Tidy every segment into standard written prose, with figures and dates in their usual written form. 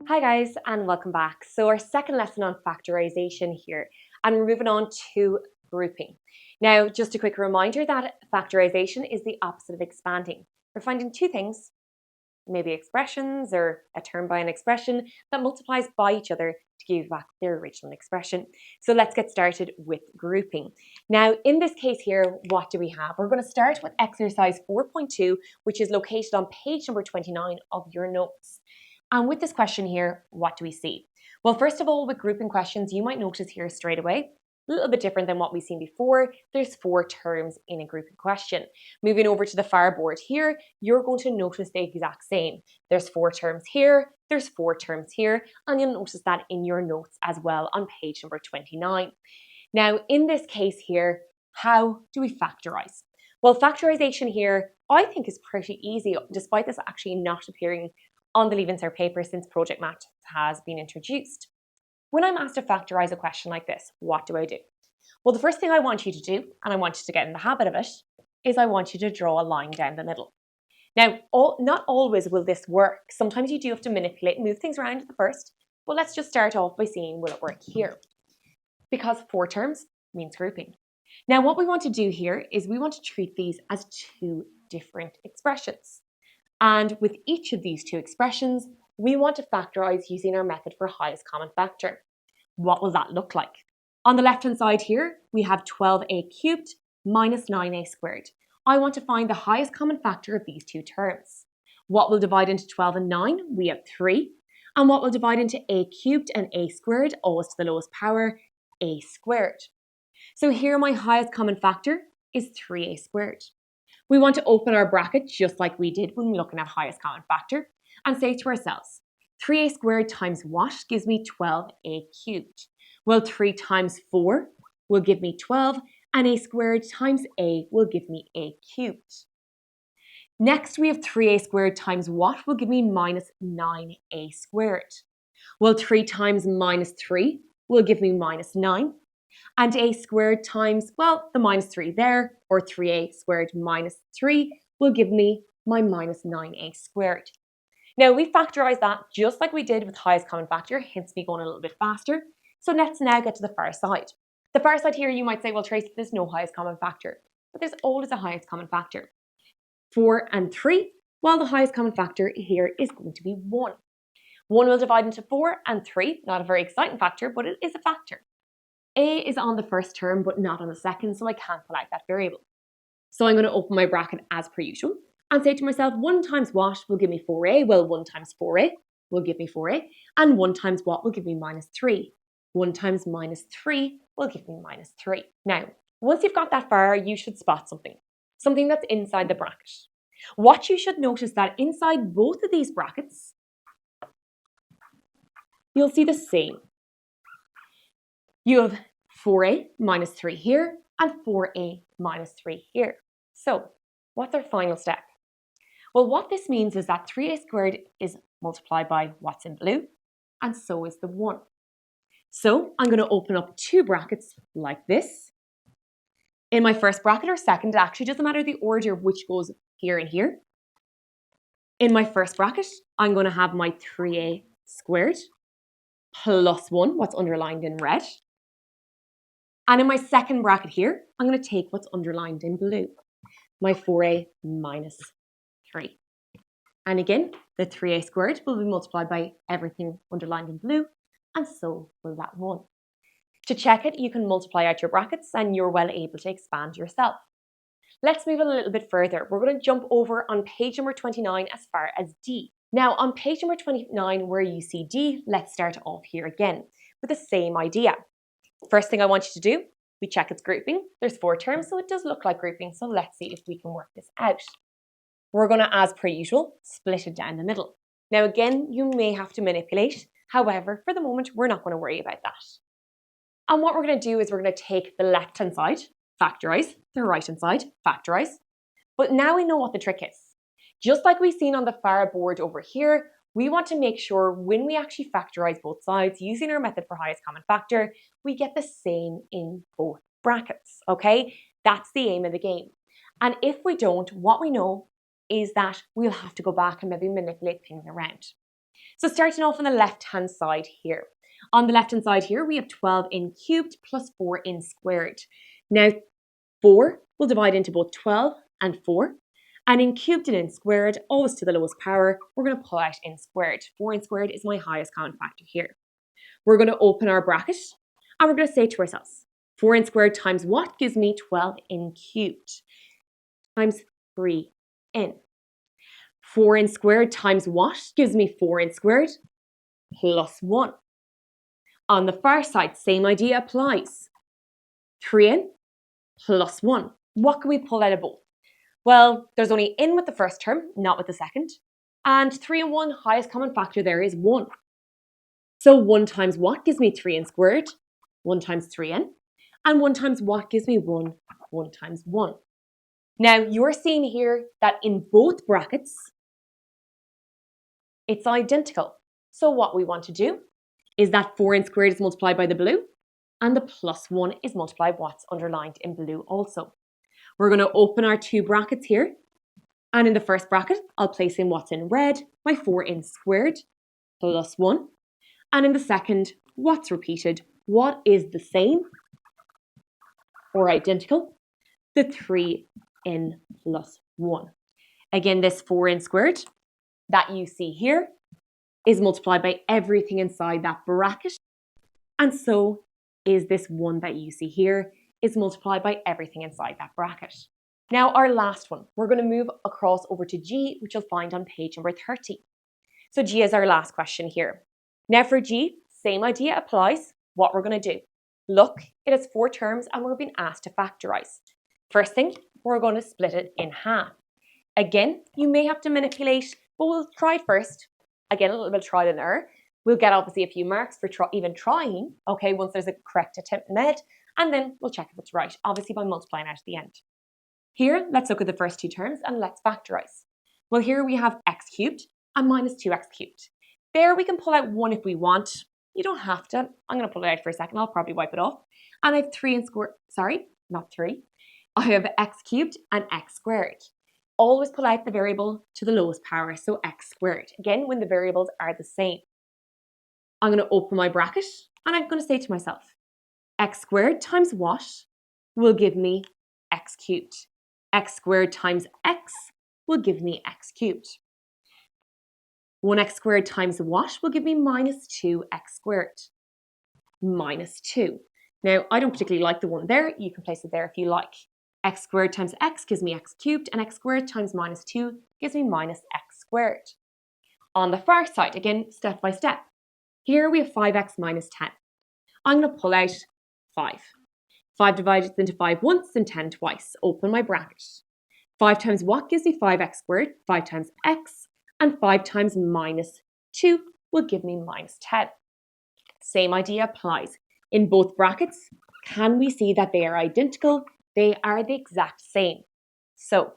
Hi guys and welcome back. So our second lesson on factorization here, and we're moving on to grouping. Now just a quick reminder that factorization is the opposite of expanding. We're finding two things, maybe expressions or a term by an expression that multiplies by each other to give back their original expression. So let's get started with grouping. Now in this case here, what do we have? We're going to start with exercise 4.2, which is located on page number 29 of your notes. And with this question here, what do we see? Well, first of all, with grouping questions, you might notice here straight away, a little bit different than what we've seen before. There's 4 terms in a grouping question. Moving over to the far board here, you're going to notice the exact same. There's 4 terms here, there's 4 terms here, and you'll notice that in your notes as well on page number 29. Now, in this case here, how do we factorize? Well, factorization here, I think is pretty easy, despite this actually not appearing on the Leaving Cert paper since Project Math has been introduced. When I'm asked to factorize a question like this, what do I do? Well, the first thing I want you to do, and I want you to get in the habit of it, is I want you to draw a line down the middle. Now, not always will this work. Sometimes you do have to manipulate and move things around at the first, but let's just start off by seeing will it work here. Because 4 terms means grouping. Now, what we want to do here is we want to treat these as 2 different expressions. And with each of these 2 expressions, we want to factorize using our method for highest common factor. What will that look like? On the left-hand side here, we have 12a cubed minus 9a squared. I want to find the highest common factor of these 2 terms. What will divide into 12 and 9? We have 3. And what will divide into a cubed and a squared, always to the lowest power, a squared. So here my highest common factor is 3a squared. We want to open our bracket just like we did when looking at highest common factor and say to ourselves, 3a squared times what gives me 12a cubed? Well, 3 times 4 will give me 12, and a squared times a will give me a cubed. Next, we have 3a squared times what will give me minus 9a squared? Well, 3 times minus 3 will give me minus 9. And a squared times, well, the minus 3 there, or 3a squared minus 3 will give me my minus 9a squared. Now, we factorize that just like we did with highest common factor, hence me going a little bit faster. So let's now get to the far side. The far side here, you might say, well, Tracy, there's no highest common factor. But there's always a highest common factor. 4 and 3, well, the highest common factor here is going to be 1. 1 will divide into 4 and 3, not a very exciting factor, but it is a factor. A is on the first term, but not on the second, so I can't pull out that variable. So I'm going to open my bracket as per usual and say to myself, 1 times what will give me 4a? Well, 1 times 4a will give me 4a. And 1 times what will give me minus 3? 1 times minus 3 will give me minus 3. Now, once you've got that far, you should spot something that's inside the bracket. What you should notice that inside both of these brackets, you'll see the same. You have 4a minus 3 here and 4a minus 3 here. So what's our final step? Well, what this means is that 3a squared is multiplied by what's in blue, and so is the 1. So I'm going to open up 2 brackets like this. In my first bracket or second, it actually doesn't matter the order of which goes here and here. In my first bracket, I'm going to have my 3a squared plus 1, what's underlined in red. And in my second bracket here, I'm going to take what's underlined in blue, my 4a minus 3. And again, the 3a squared will be multiplied by everything underlined in blue, and so will that 1. To check it, you can multiply out your brackets and you're well able to expand yourself. Let's move a little bit further. We're going to jump over on page number 29 as far as D. Now on page number 29 where you see D, let's start off here again with the same idea. First thing I want you to do, we check its grouping. There's 4 terms, so it does look like grouping. So let's see if we can work this out. We're going to, as per usual, split it down the middle. Now again, you may have to manipulate. However, for the moment, we're not going to worry about that. And what we're going to do is we're going to take the left-hand side, factorize, the right-hand side, factorize. But now we know what the trick is. Just like we've seen on the far board over here, we want to make sure when we actually factorize both sides using our method for highest common factor, we get the same in both brackets, okay? That's the aim of the game. And if we don't, what we know is that we'll have to go back and maybe manipulate things around. So starting off on the left-hand side here. On the left-hand side here, we have 12n cubed plus 4n squared. Now, 4 will divide into both 12 and 4. And in cubed and in squared, always to the lowest power, we're going to pull out in squared. 4n squared is my highest common factor here. We're going to open our bracket and we're going to say to ourselves, 4n squared times what gives me 12n cubed times 3n. 4n squared times what gives me 4n squared plus 1. On the far side, same idea applies. 3n plus 1. What can we pull out of both? Well, there's only n with the first term, not with the second. And 3 and 1, highest common factor there is 1. So 1 times what gives me 3n squared? 1 times 3n. And 1 times what gives me 1? 1 times 1. Now, you're seeing here that in both brackets, it's identical. So what we want to do is that 4n squared is multiplied by the blue, and the plus 1 is multiplied by what's underlined in blue also. We're going to open our two brackets here, and in the first bracket, I'll place in what's in red, my 4n squared plus 1, and in the second, what's repeated, what is the same or identical, the 3n plus 1. Again, this 4n squared that you see here is multiplied by everything inside that bracket, and so is this 1 that you see here is multiplied by everything inside that bracket. Now our last one, we're going to move across over to G, which you'll find on page number 30. So G is our last question here. Now for G, same idea applies. What we're going to do, look, it has 4 terms and we're being asked to factorize. First thing, we're going to split it in half. Again, you may have to manipulate, but we'll try it first. Again, a little bit of trial and error. We'll get obviously a few marks for even trying, okay, once there's a correct attempt made, and then we'll check if it's right, obviously by multiplying out at the end. Here, let's look at the first 2 terms and let's factorize. Well, here we have x cubed and minus 2x cubed. There we can pull out 1 if we want. You don't have to. I'm going to pull it out for a second. I'll probably wipe it off. And I have 3 and squared, sorry, not 3. I have x cubed and x squared. Always pull out the variable to the lowest power, so x squared. Again, when the variables are the same. I'm going to open my bracket and I'm going to say to myself, x squared times what will give me x cubed? X squared times x will give me x cubed. 1x squared times what will give me minus 2x squared. Minus 2. Now, I don't particularly like the one there. You can place it there if you like. X squared times x gives me x cubed, and x squared times minus 2 gives me minus x squared. On the far side, again, step by step. Here we have 5x minus 10. I'm going to pull out 5. 5 divided into 5 once and 10 twice. Open my bracket. 5 times what gives me 5x squared? 5 times x. And 5 times minus 2 will give me minus 10. Same idea applies. In both brackets, can we see that they are identical? They are the exact same. So,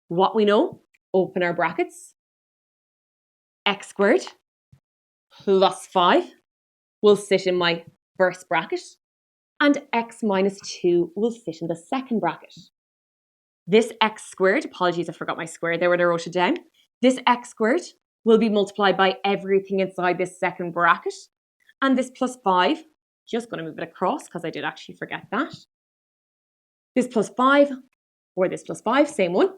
what we know, open our brackets. X squared plus 5 will sit in my first bracket, and x minus 2 will sit in the second bracket. This x squared, apologies, I forgot my square there when I wrote it down. This x squared will be multiplied by everything inside this second bracket. And this plus 5, just going to move it across because I did actually forget that. This plus 5, or this plus 5, same one,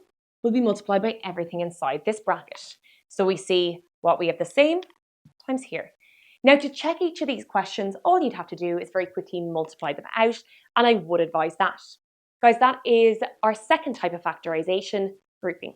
will be multiplied by everything inside this bracket. So we see what we have the same times here. Now to check each of these questions, all you'd have to do is very quickly multiply them out, and I would advise that. Guys, that is our second type of factorization, grouping.